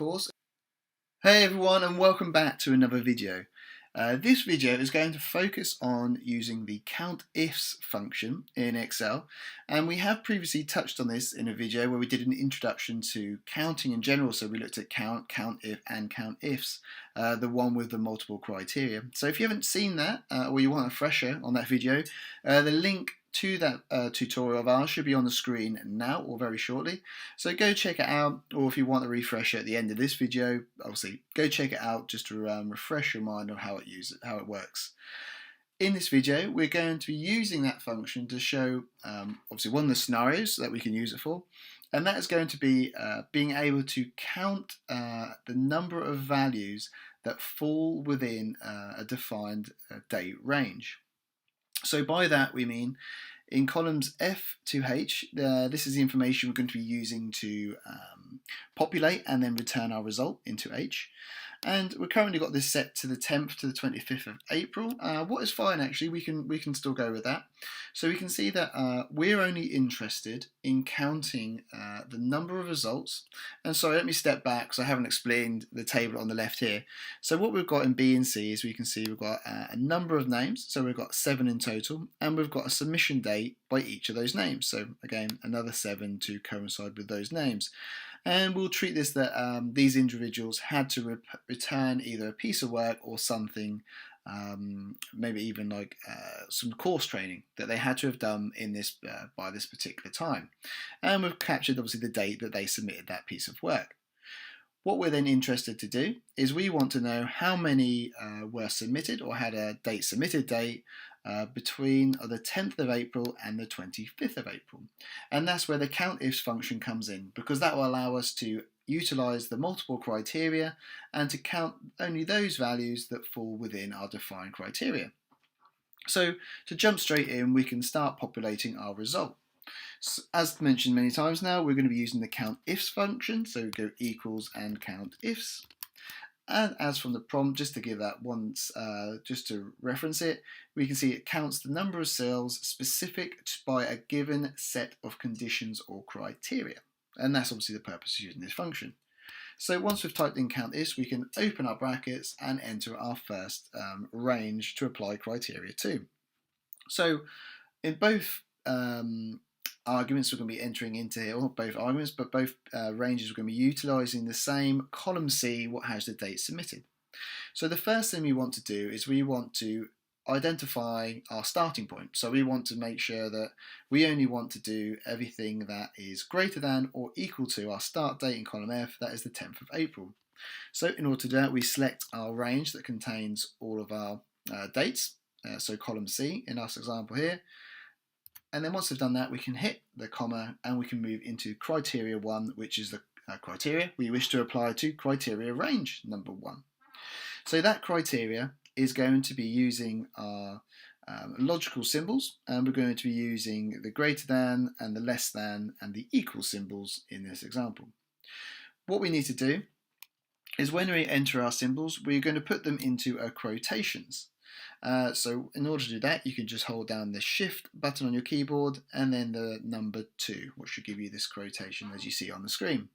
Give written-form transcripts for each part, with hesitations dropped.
course. Hey everyone, and welcome back to another video. This video is going to focus on using the COUNTIFs function in Excel, and we have previously touched on this in a video where we did an introduction to counting in general. So we looked at count, COUNTIF and COUNTIFs, the one with the multiple criteria. So if you haven't seen that or you want a refresher on that video, the link to that tutorial of ours should be on the screen now or very shortly. So go check it out, or if you want a refresher at the end of this video, obviously go check it out just to refresh your mind on how it works. In this video, we're going to be using that function to show obviously one of the scenarios that we can use it for, and that is going to be being able to count the number of values that fall within a defined date range. So by that we mean in columns F to H, this is the information we're going to be using to populate and then return our result into H. And we've currently got this set to the 10th to the 25th of April. What is fine actually, we can still go with that. So we can see that we're only interested in counting the number of results. And sorry, let me step back because I haven't explained the table on the left here. So what we've got in B and C is we can see we've got a number of names. So we've got 7 in total, and we've got a submission date by each of those names. So again, another 7 to coincide with those names. And we'll treat this that these individuals had to return either a piece of work or something, maybe even like some course training that they had to have done in this by this particular time. And we've captured obviously the date that they submitted that piece of work. What we're then interested to do is we want to know how many were submitted or had a date submitted date between the 10th of April and the 25th of April. And that's where the COUNTIFs function comes in, because that will allow us to utilize the multiple criteria and to count only those values that fall within our defined criteria. So to jump straight in, we can start populating our result. So, as mentioned many times now, we're going to be using the COUNTIFs function, so we go equals and COUNTIFs. And as from the prompt, just to give that once, just to reference it, we can see it counts the number of cells specific by a given set of conditions or criteria. And that's obviously the purpose of using this function. So once we've typed in COUNTIFs, we can open our brackets and enter our first range to apply criteria to. So in both arguments we're going to be entering into here, or not both arguments, but both ranges, we're going to be utilising the same column C, what has the date submitted. So the first thing we want to do is we want to identify our starting point. So we want to make sure that we only want to do everything that is greater than or equal to our start date in column F, that is the 10th of April. So in order to do that, we select our range that contains all of our dates, so column C in our example here. And then once we've done that, we can hit the comma and we can move into criteria 1, which is the criteria we wish to apply to criteria range number 1. So that criteria is going to be using our logical symbols, and we're going to be using the greater than and the less than and the equal symbols in this example. What we need to do is when we enter our symbols, we're going to put them into quotations. So in order to do that, you can just hold down the Shift button on your keyboard and then the number 2, which should give you this quotation as you see on the screen.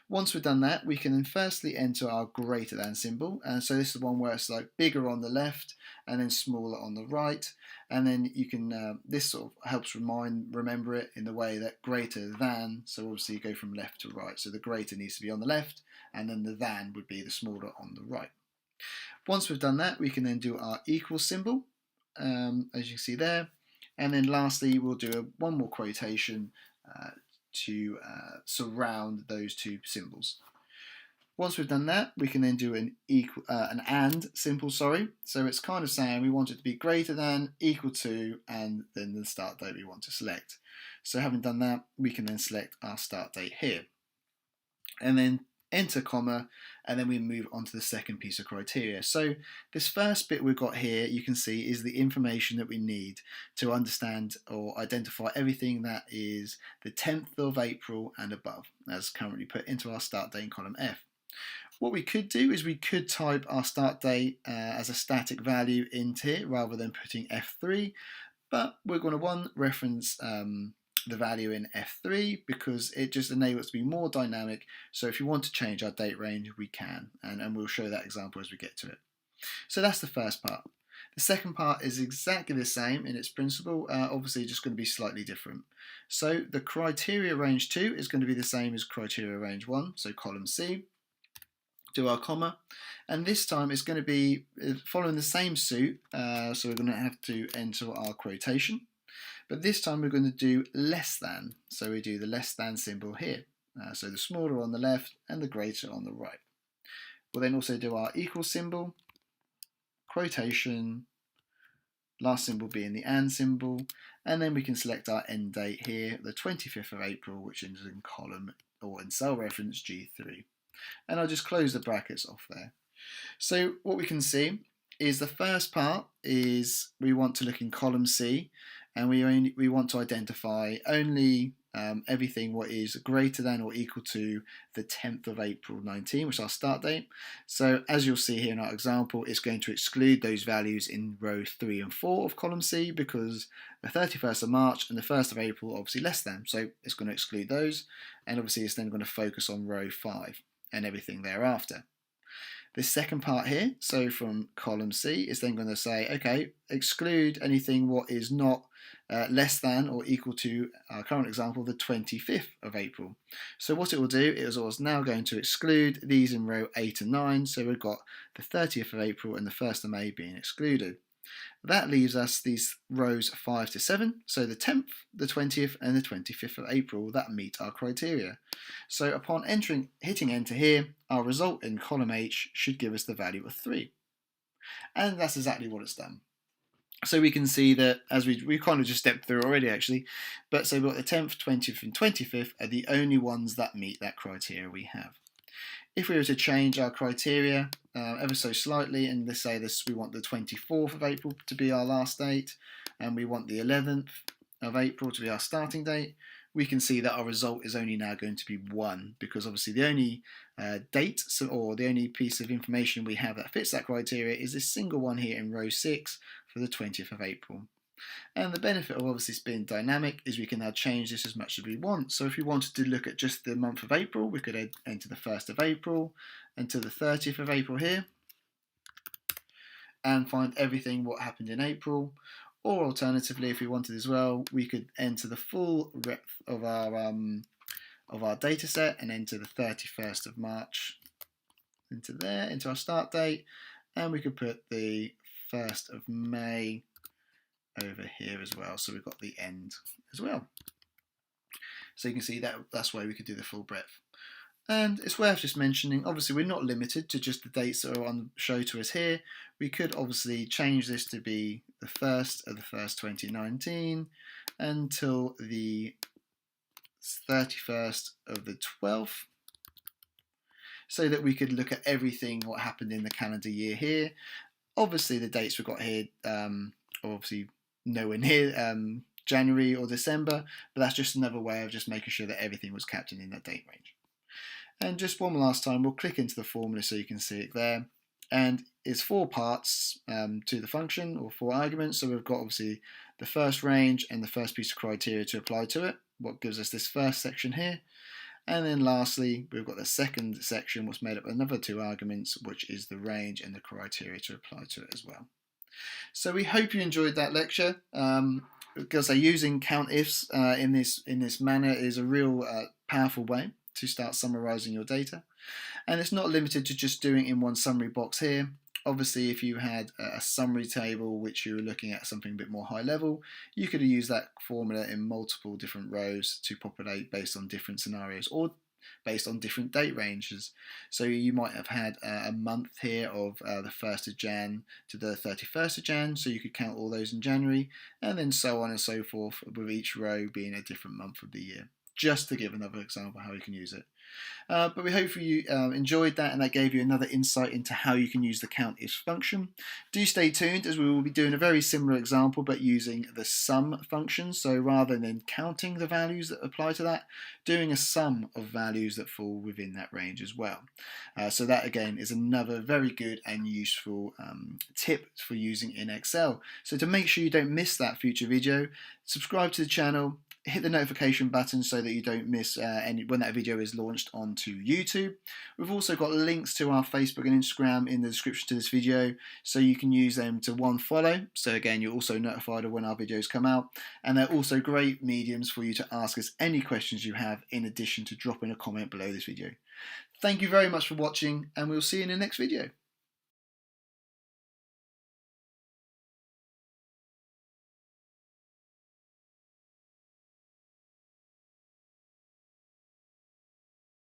Once we've done that, we can then firstly enter our greater than symbol, and so this is the one where it's like bigger on the left and then smaller on the right, and then you can this sort of helps remember it in the way that greater than, so obviously you go from left to right, so the greater needs to be on the left and then the than would be the smaller on the right. Once we've done that, we can then do our equal symbol, as you can see there, and then lastly we'll do one more quotation to surround those two symbols. Once we've done that, we can then do an AND symbol, so it's kind of saying we want it to be greater than, equal to, and then the start date we want to select. So having done that, we can then select our start date here. And then enter comma, and then we move on to the second piece of criteria. So this first bit we've got here, you can see, is the information that we need to understand or identify everything that is the 10th of April and above, as currently put into our start date in column F. What we could do is we could type our start date as a static value into here rather than putting F3, but we're going to reference the value in F3 because it just enables us to be more dynamic. So if you want to change our date range, we can, and we'll show that example as we get to it. So that's the first part. The second part is exactly the same in its principle, obviously just going to be slightly different. So the criteria range 2 is going to be the same as criteria range 1, so column C. Do our comma, and this time it's going to be following the same suit, so we're going to have to enter our quotation, but this time we're going to do less than, so we do the less than symbol here, so the smaller on the left and the greater on the right. We'll then also do our equal symbol, quotation, last symbol being the and symbol, and then we can select our end date here, the 25th of April, which is in column or in cell reference G3. And I'll just close the brackets off there. So what we can see is the first part is we want to look in column C, and we want to identify only everything what is greater than or equal to the 10th of April 19, which is our start date. So as you'll see here in our example, it's going to exclude those values in row 3 and 4 of column C because the 31st of March and the 1st of April are obviously less than, so it's going to exclude those, and obviously it's then going to focus on row 5 and everything thereafter. This second part here, so from column C, is then going to say, okay, exclude anything what is not less than or equal to our current example, the 25th of April. So what it will do is now going to exclude these in row 8 and 9, so we've got the 30th of April and the 1st of May being excluded. That leaves us these rows 5 to 7, so the 10th, the 20th and the 25th of April that meet our criteria. So upon hitting enter here, our result in column H should give us the value of 3. And that's exactly what it's done. So we can see that, as we kind of just stepped through already actually, but so we've got the 10th, 20th and 25th are the only ones that meet that criteria we have. If we were to change our criteria ever so slightly, and let's say we want the 24th of April to be our last date, and we want the 11th of April to be our starting date, we can see that our result is only now going to be 1, because obviously the only date or the only piece of information we have that fits that criteria is this single one here in row 6 for the 20th of April. And the benefit of obviously being dynamic is we can now change this as much as we want. So if we wanted to look at just the month of April, we could enter the 1st of April until the 30th of April here and find everything what happened in April. Or alternatively, if we wanted as well, we could enter the full breadth of our data set and enter the 31st of March into there, into our start date, and we could put the 1st of May over here as well, so we've got the end as well. So you can see that's why we could do the full breadth. And it's worth just mentioning, obviously we're not limited to just the dates that are on show to us here. We could obviously change this to be the 1st of the 1st 2019 until the 31st of the 12th, so that we could look at everything what happened in the calendar year here. Obviously the dates we've got here are obviously nowhere near January or December, but that's just another way of just making sure that everything was captured in that date range. And just one last time, we'll click into the formula so you can see it there. And it's 4 parts to the function, or 4 arguments. So we've got obviously the first range and the first piece of criteria to apply to it, what gives us this first section here. And then lastly, we've got the second section, what's made up of another 2 arguments, which is the range and the criteria to apply to it as well. So we hope you enjoyed that lecture. Because using COUNTIFs in this manner is a real powerful way to start summarizing your data. And it's not limited to just doing it in one summary box here. Obviously, if you had a summary table which you were looking at something a bit more high level, you could use that formula in multiple different rows to populate based on different scenarios or based on different date ranges. So you might have had a month here of the 1st of Jan to the 31st of Jan, so you could count all those in January, and then so on and so forth, with each row being a different month of the year. Just to give another example how you can use it. But we hope you enjoyed that, and that gave you another insight into how you can use the COUNTIFs function. Do stay tuned, as we will be doing a very similar example but using the sum function. So rather than counting the values that apply to that, doing a sum of values that fall within that range as well. So that again is another very good and useful tip for using in Excel. So to make sure you don't miss that future video, subscribe to the channel, hit the notification button so that you don't miss any when that video is launched onto YouTube. We've also got links to our Facebook and Instagram in the description to this video, so you can use them to follow. So again, you're also notified of when our videos come out, and they're also great mediums for you to ask us any questions you have, in addition to dropping a comment below this video. Thank you very much for watching, and we'll see you in the next video.